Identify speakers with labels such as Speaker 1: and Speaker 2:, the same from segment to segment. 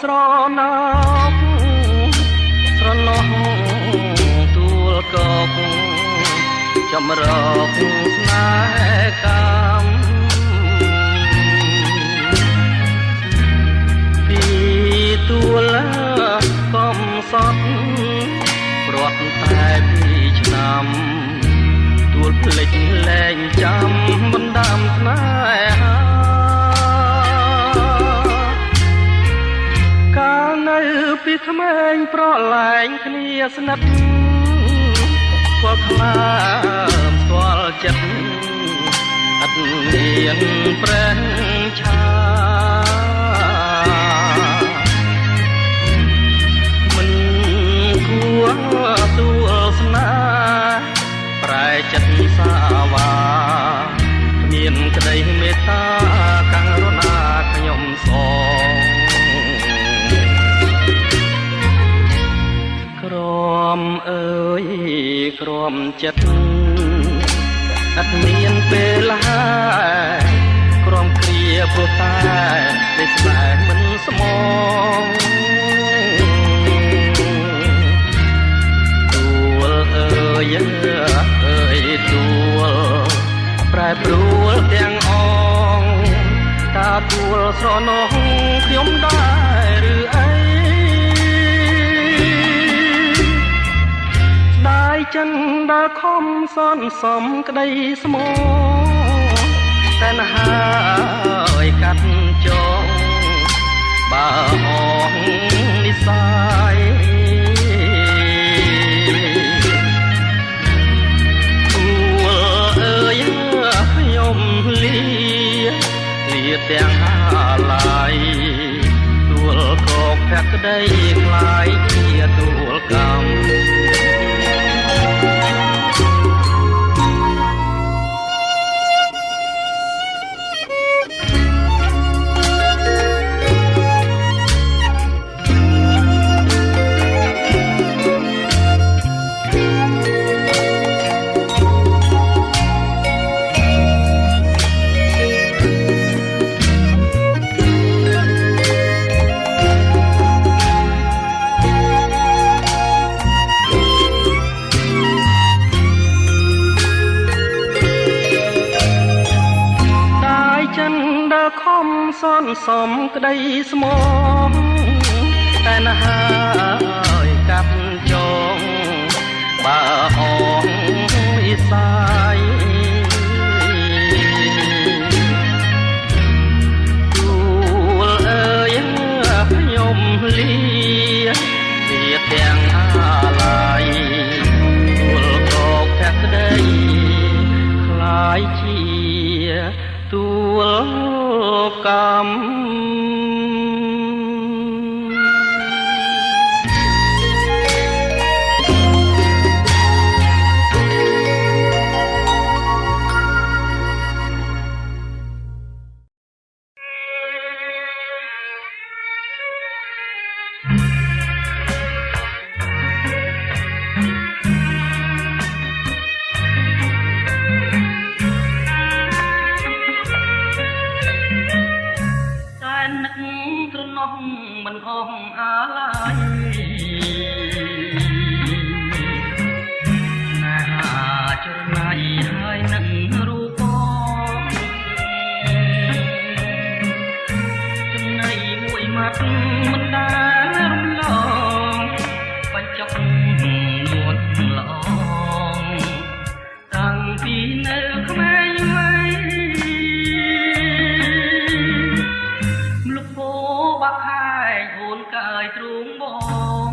Speaker 1: ស្រណោកស្រណោះទួលកកចម្រោកស្នេហ៍កម្មពីទួលកំសត់ព្រាត់តែពីឆ្នាំទួលភ្លេចលែងចាំបណ្ដាំស្នេហាពីក្មេងប្រឡែងគ្នាស្និទ្ធស្គាល់ខ្លាស្គាល់ចិត្តអត់មានប្រេងឆាមិនគួរទួលស្នេហ៍ប្រែចិត្តសាវាគ្មានក្តីមេត្តាករុណាខ្ញុំសងក្រមអើយក្រមចិត្តអត់មានពេលហើយក្រមគ្រាព្រោះតែได้ស្នេហ៍មិនស្មងទួលអើយអើយទួលប្រែប្រួលទាំងអងតាទួលស្រណោះខ្ញុំដែរឬអីដាយចិនដើរខំសនសំក្តីស្មោតែនហើយកាត់ចងបើអងនិស័យអើយខ្ញុំលាទាំងហាឡាយទួលកកភក្តីខ្លាយជាទួលកម្មខំសនសំក្តីស្មងតែនហើយកាប់ចងបើអងអ៊ីសាយទួលអើយខ្ញុំលាទាំងអាឡាយទួលកកភក្តីខ្លាយជាទួលកម្មមិនអស់អាឡាយណាចរណៃហើយនឹងរូបបងចំណៃមួយម៉ាត់មិនដែលរំលងបញ្ចុកនួនល្អតាំងពីនៅក្មេងវ័យលោកពោបាក់ហើយអូនកាយទ្រូងបង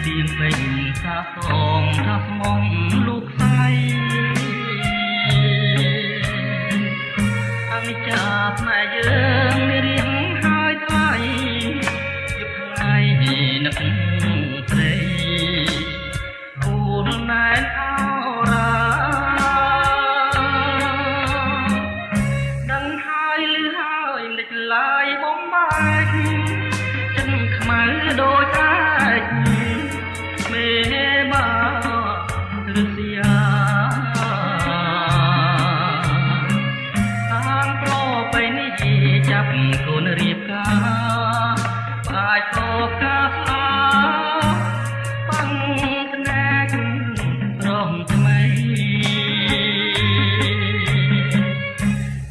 Speaker 1: ទៀនពេញសាសងថាស្មងលោកស្រីអនិច្ចាស្នេហ៍យើងមានរៀងហើយថ្លៃយុគថ្ងៃនឹកស្រីអូនណែនអរ៉ា កូនរៀបការបាច់ពោកាស្អាបាំងភ្នែករំថ្មី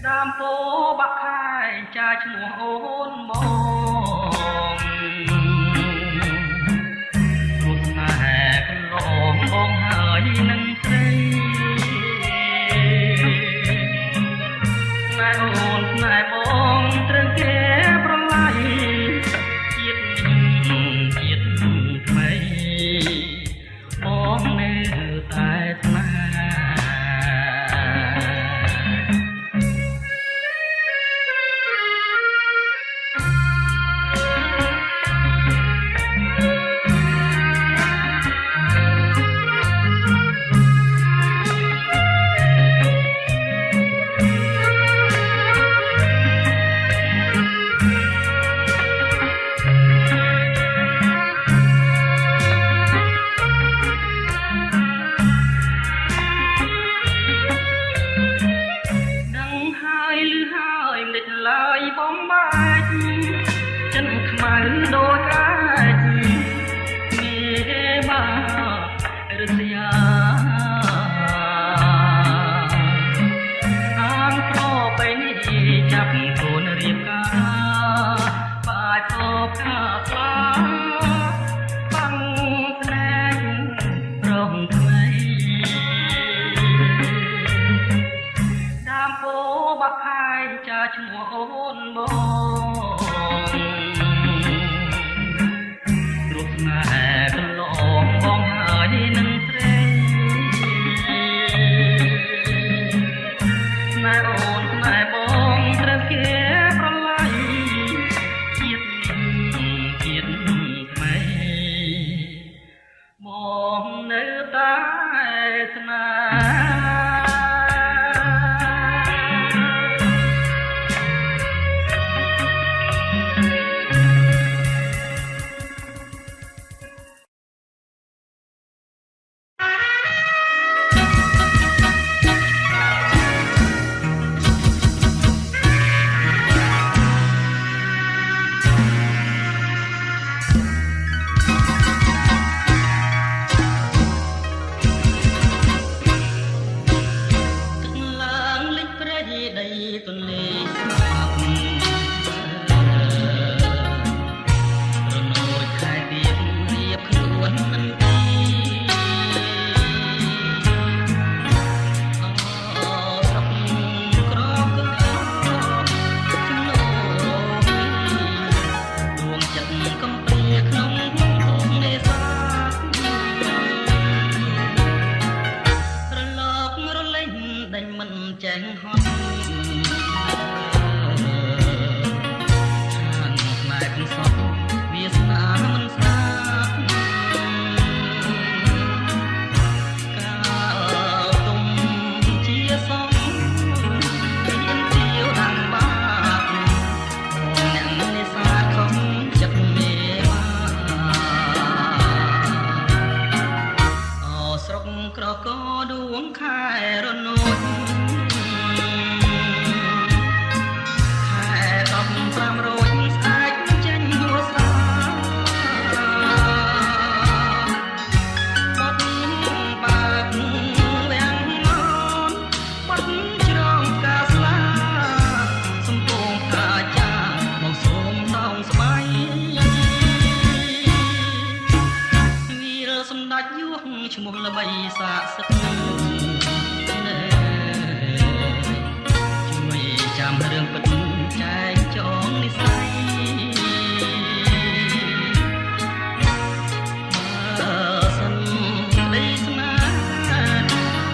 Speaker 1: ដើមពោបាក់ខាយចាឈ្មោះអូនបងរូបស្នេហ៍កន្លងបងហើយនឹងស្រីណែអូនណែបងត្រូវគេប្រឡាយជាតិថ្មីបងនៅតែស្នេហ៍ឡើយបំបាច់ចិនខ្មៅដូចអាចមេបារស្យាអានប្របីនេះចាប់កូនរៀបការបាច់ពោកាស្លាបាំងភ្នែករងថ្មីដើមពោបាក់ខាយចាឈ្មោះអូនបងរូបស្នេហ៍កន្លងបងហើយនឹងស្រីណែអូនណែបងត្រូវគេប្រឡាយជាតិថ្មីបងនៅតែស្នេហ៍ឈ្មោះល្បីសាកសិទ្ធជួយចាំរឿងពិតចែកចងនិស័យសិនក្តីស្នេហ៍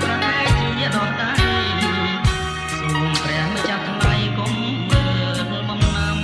Speaker 1: ប្រែជាដដៃសូមព្រះម្ចាស់ថ្លៃកុំមើលបំណាំ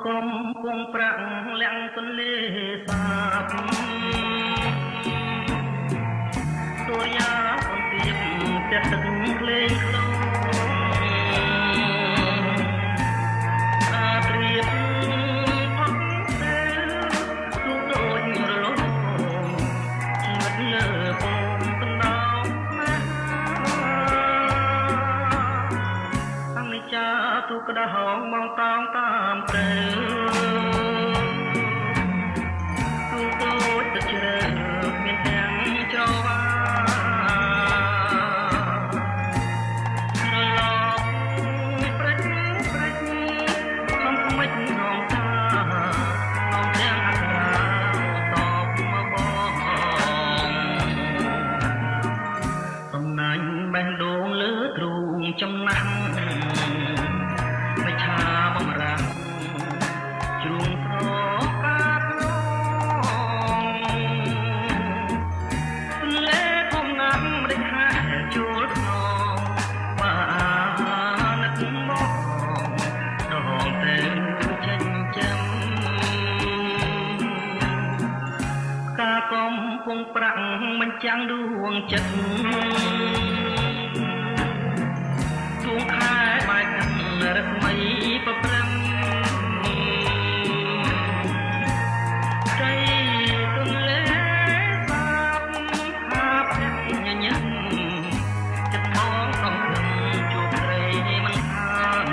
Speaker 1: ក្រុមពងប្រាក់លាំងទន្លេសាបសូរិយាអន្ទាបផ្ទះទឹកភ្លេងខ្លងអាត្រៀបផុតទៅទូដូចរលកជីវិតលើពងកណ្ដោណាអនិច្ចាទូក្តៅហងមងតោងតាមទៅទូដូចទឹកជ្រៅមានទាំងច្រវារលកព្រិចព្រិចសំថ្មិចនងតានងទាំងអក្សរាតបមកបងសំណាញ់បេះដូងលើទ្រូងចំណាំងមិនឆាបំរាំងជ្រុងស្រកាត់ឡងទន្លេធំណាស់មិនដេចហាជួលខ្នងបានឹកមកដងទៅចិញ្ចឹមការកំពុងប្រាក់មិនចាំងដួងចិត្តទួងខែបាយកាន់រស្មីប្រព្រឹងใจទន្លេសាបហាប់ញញឹមចិត្តមកសង្ឃឹមជួបត្រីមិនខាន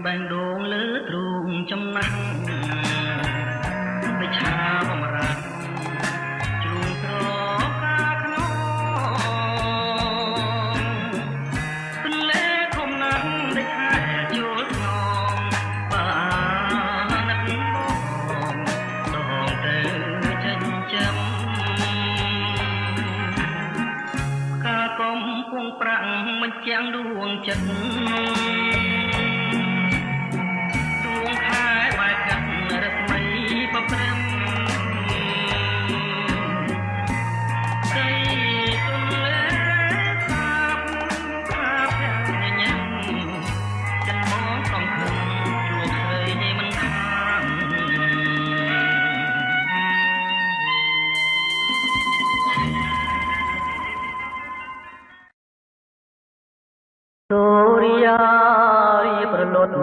Speaker 1: បែងដងលើទ្រូងចំណាំងមិនឆាបំរាំងជ្រុងស្រកាខ្នងទន្លេធំណាស់ដេចហាជួលខ្នងបានឹកមកដងទៅចិញ្ចឹមការកំពុងប្រាក់មិនចាំងដួងចិត្តរស្មីប្រព្រឹមใจទន្លេសាបហាប់ញញឹមចិត្តមកសង្ឃឹមជួបស្រីមិនខានសូរិយារីប្រលត់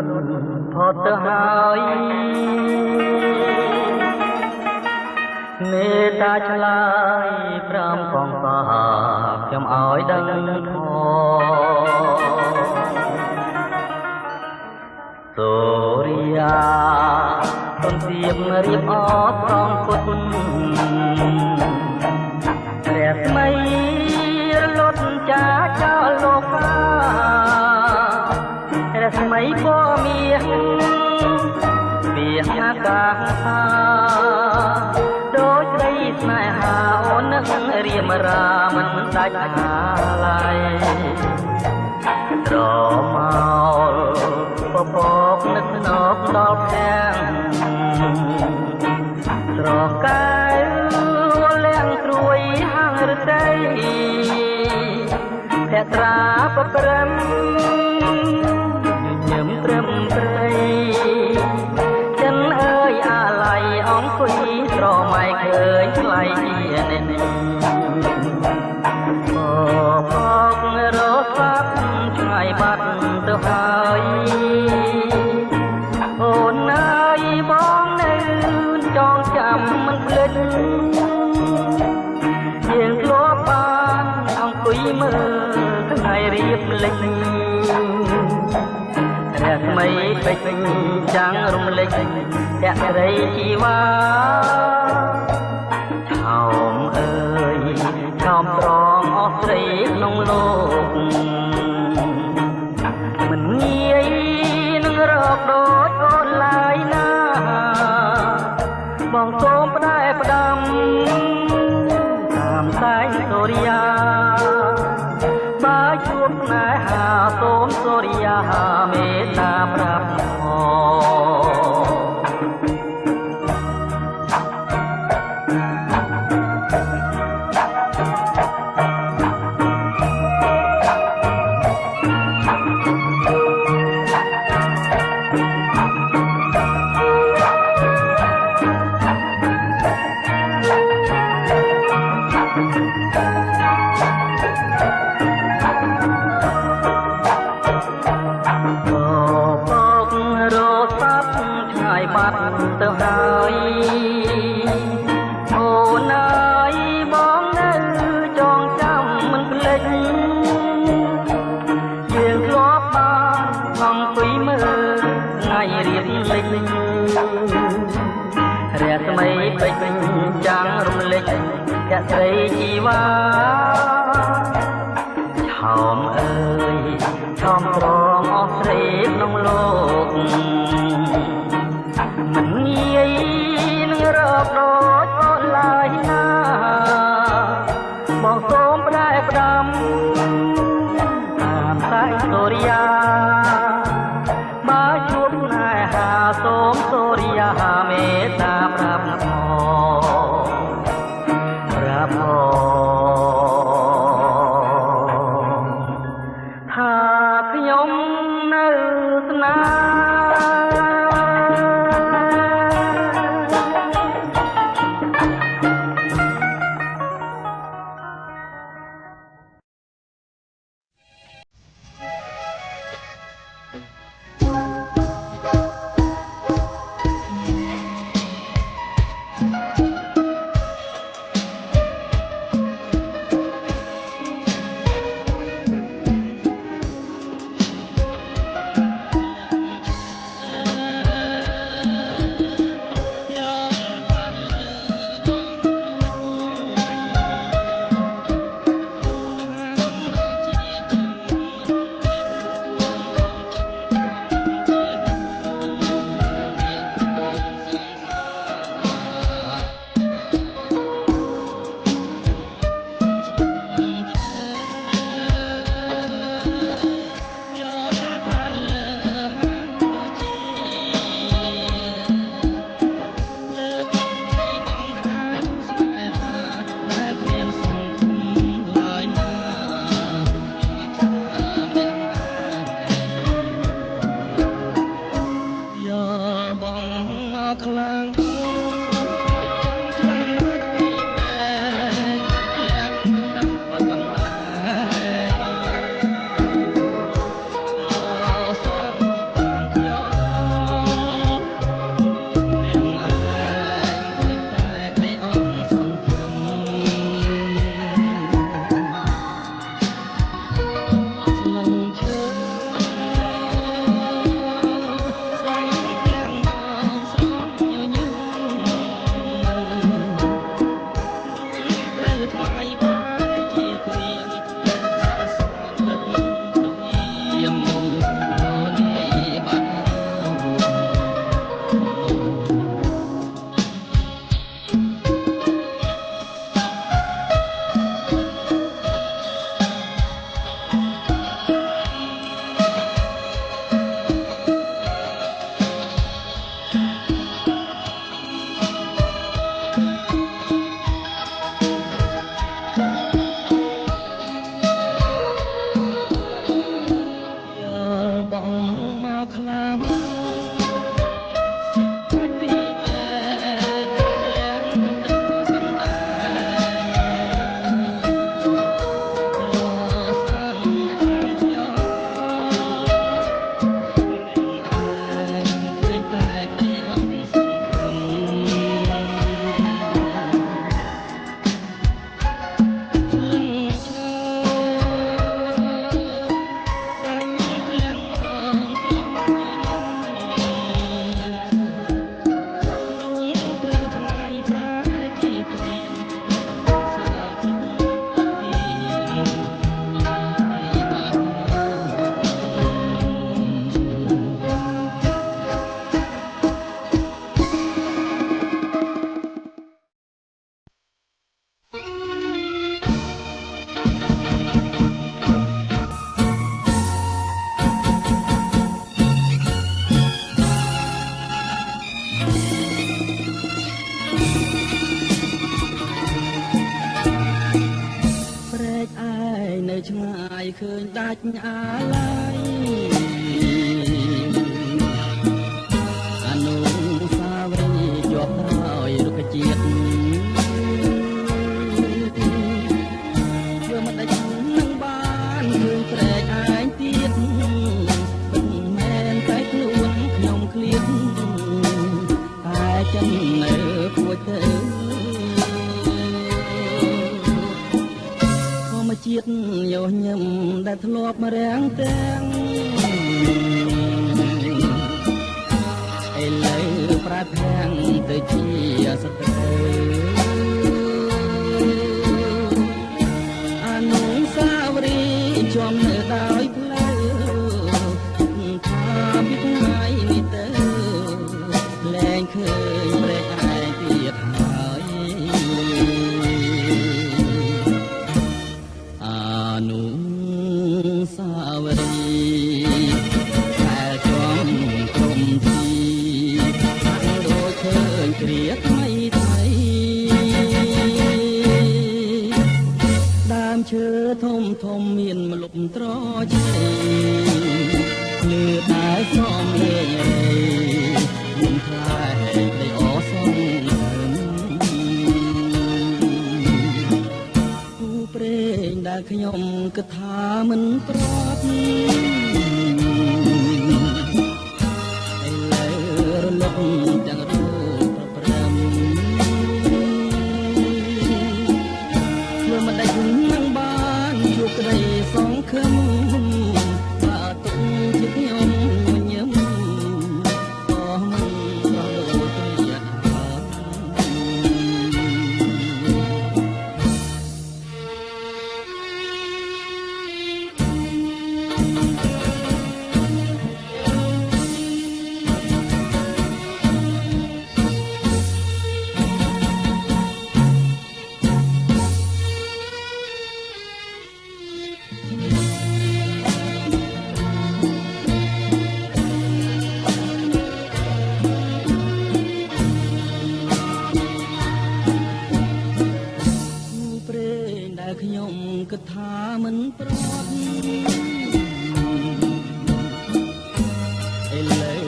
Speaker 1: ផុតទៅហើយមេត្តាឆ្លើយប្រាំកងសាខ្ញុំឲ្យដឹងធម៌សូរិយាទុនទៀបរៀបអត់ត្រង់គុតព្រះស្មីរលត់ចាចោលលោកព្រះស្មីក៏មានវាអាកាសដូចស្រីស្នេហាអូននឹងរៀមរាមិនដាច់ហាឡៃត្រមោលពពកនឹកស្នប់ដល់ផ្ទាំងស្រកាយលៀងត្រួយហាងរតីភក្ត្រាប្រព្រឹមញញឹមត្រឹមត្រីចិនអើយអាឡ័យអង្គុយស្រមៃឃើញថ្លៃនេះផករស័ព្ទឆ្ងាយបាត់ទៅហើយអូនអើយបងនៅចងចាំមិនភ្លេចយើងធ្លាប់បានអង្គុយមើលថ្ងៃរៀបលិចព្រះថ្មីពេជ្រចាំងរំលេចភក្តីជីវ៉ាឆោមអើយឆោមត្រង់អស់ស្រីក្នុងលោកមិនងាយនឹងរកដូចកូនឡើយណា យបាត់ទៅហើយអូនអើយបងនៅចងចាំមិនភ្លេចយើងធ្លាប់បានអង្គុយមើលថ្ងៃរៀបលេចរស្មីពេជ្រចាំងរំលេចភក្តីជីវ៉ាឆោមអើយឆោមត្រង់អស់ស្រីក្នុងលោកមិនងាយនឹងរកដូចអូនឡើយណាបងសូមផ្ដែផ្ដាំតាមសាយសូរិយាបើជួបណែហាសូមសូរិយាមេត្តាប្រាប់ប្រាប់ថាខ្ញុំនៅស្នេហ៍
Speaker 2: ឆ្ងាយឃើញដាច់អាឡាយអនុស្សាវរីយ៍ជាប់ក្រោយរុក្ខជាតិធ្វើមិនដាច់នឹងបានឃើញព្រែកឯងទៀតមិនមែនតែខ្លួនខ្ញុំឃ្លាត ដែលធ្លាប់មករាំងទាំងឥឡូវប្រែភាំងទៅជាសត្រូវអនុស្សាវរីយ៍ជាប់នៅដោយផ្លូវថាពីថ្ងៃនេះទៅលែងឃើញព្រះឯងទៀតហើយអនុស្សាវរីយ៍តែចំក្រុមទីដូចឃើញគ្រាថ្មីថ្មីដើមឈើធំធំមានម្លប់ត្រឆេលឺតែសំឡេងមិនខ្លាចដីអសងគូព្រេងដែលខ្ញុំគិតថាមិនប្រត់ឥឡូវរលកទាំងរូបប្រព្រឹមធ្វើមិនដាច់នឹងបានជួបក្តីសង្ឃឹមបើទុកជាខ្ញុំញឹមក៏មិនប្រដូចគ្នាខ្ញុំគិតថាមិនប្រត់ឥឡូវ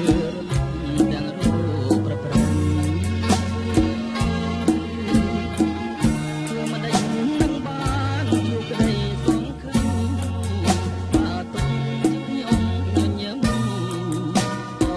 Speaker 2: ទាំងរូបប្រព្រឹត្តធ្វើមិនដាច់នឹងបានជួបក្តីសង្ឃឹមបើទុកខ្ញុំញញឹមក៏មិនប្រ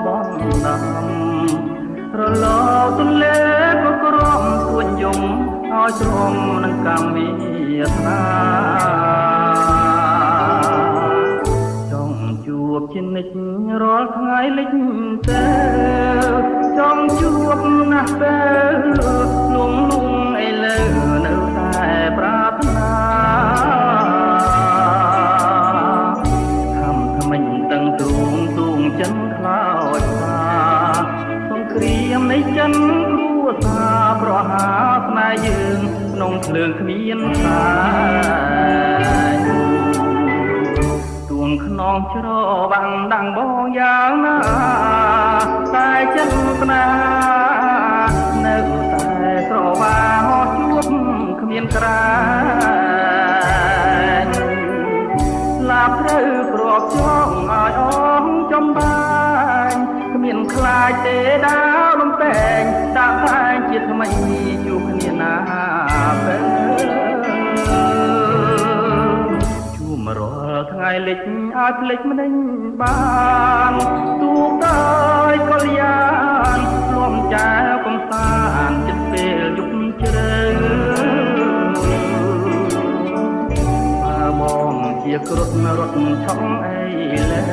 Speaker 2: ដូចព្រាបរលទន្លេក៏ក្រំទួញយំឲ្យទ្រាំនឹងកម្មវាសនាចង់ជួបជានិច្ចរាល់ថ្ងៃលិចទៅចង់ជួបណាស់ទៅលងលងឥឡូវនៅតែប្រាថ្នាខំថ្មិញទាំងទ្រូងទូងចិនខ្លោចគ្រាមនៃចិនគ្រួសារប្រហាស្នេហ៍យើងក្នុងភ្លើងគ្មានសាយទួងខ្នងច្រវាំងដាំងបងយ៉ាងណាតែចិនស្នេហ៍នៅតែស្រវាហោជួបគ្មានក្រែងឡាប់ត្រូវគ្របចងឲ្យអងចំបាយគ្មានខ្លាចទេដាវលំពេងដាក់តែងជាថ្មីជួបគ្នាណាពេលជួបរាល់ថ្ងៃ ថ្ងៃលិចឲ្យភ្លេចមិនដេញបានទូកទៅកលយានលំចែវកំសាន្តចិត្តពេលយប់ជ្រៅបងជាគ្រុឌរត់ឆក់អីលើ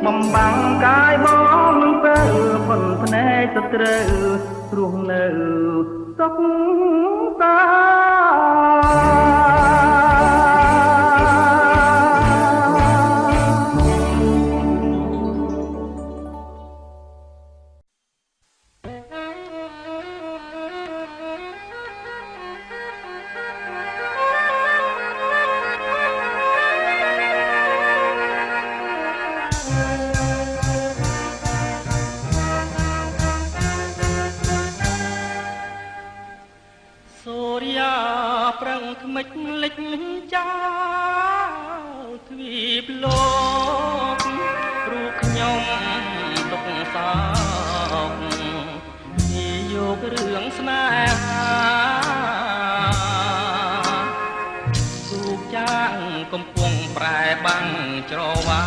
Speaker 2: បំបាំងកាយបងនឹងទៅប៉ុនភ្នែកទៅត្រូវរស់នៅសុខសាប្រឹងថ្មិចលិចចោលទ្វីបលោករូបខ្ញុំទុកសោកនិយោគរឿងស្នេហាទូកចាងកំពុងប្រែបាំងច្រវា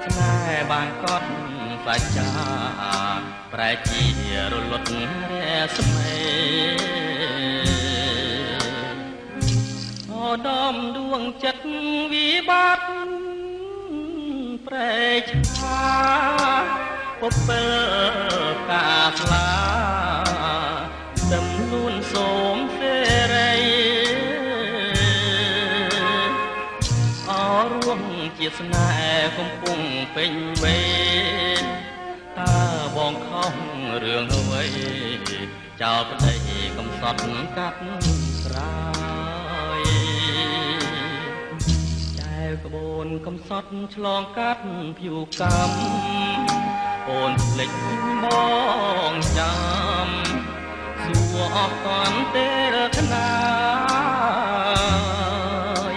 Speaker 2: ស្នេហ៍បានកត់សច្ចាប្រែជារលត់រស្មីដំដួងចិត្តវិបត្តិប្រែឆាពពិលកាស្លាដំនួនសូមសេរីអរួមជាស្នេហ៍កំពុងពេញវេនតើបងខំរឿងអ្វីចោលប្តីកំសត់កាត់ស្រាក្បូនកំសត់ឆ្លងកាត់ភៀវកម្មអូនភ្លេចបងចាំសួរអស់កន់ទេរកណាយ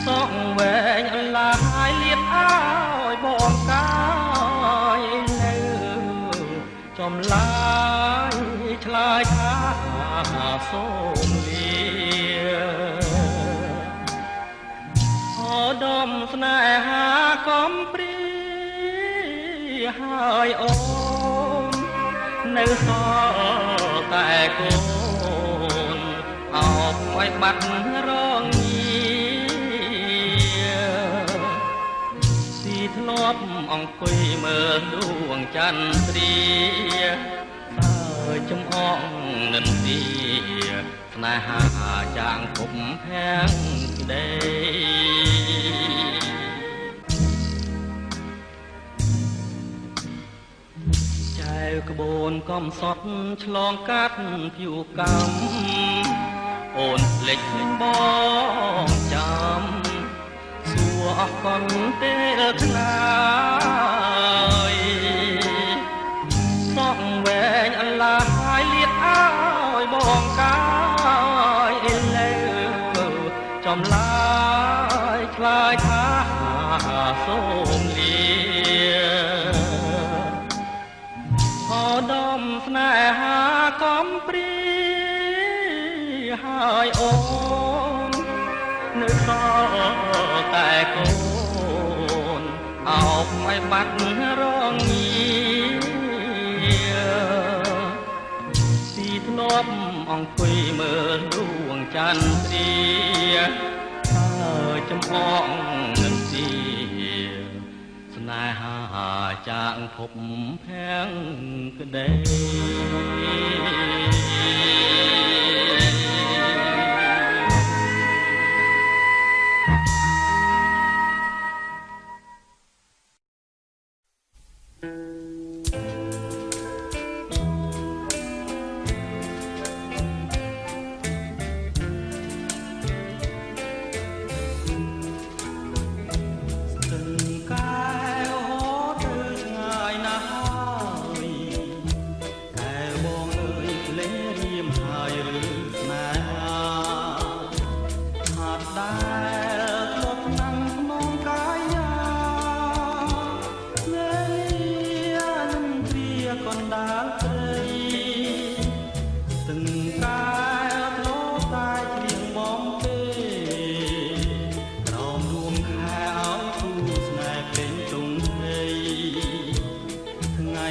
Speaker 2: សងវែងអឡាយលៀបឲ្យបងកាយនៅចំឡាយឆ្លើយថាសូមលាដំស្នេហាកំព្រាហើយអូននៅសល់តែកូនអោបឲ្យបាត់រងស៊ីធ្លាប់អង្គុយមើលដួងចន្ទ្រាសើចំអងនិន្ទាស្នេហាចាងភពភាំងក្ដីក្បូនកំសត់ឆ្លងកាត់ភៀវកម្មអូនភ្លេចបងចាំសួរអស់កន់ទេថ្នាយសក់វែងអឡាយលៀតឲ្យបងកាយលើចំឡាយឆ្លើយថាសូមលាដំស្នេហាកំព្រាហើយអូននៅសល់តែកូនអោបឲ្យបាត់រងស៊ីធ្លាប់អង្គុយមើលដួងចន្ទ្រាចំអងនឹងទីស្នេហាចាងភពភាំងក្ដី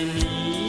Speaker 2: នេះ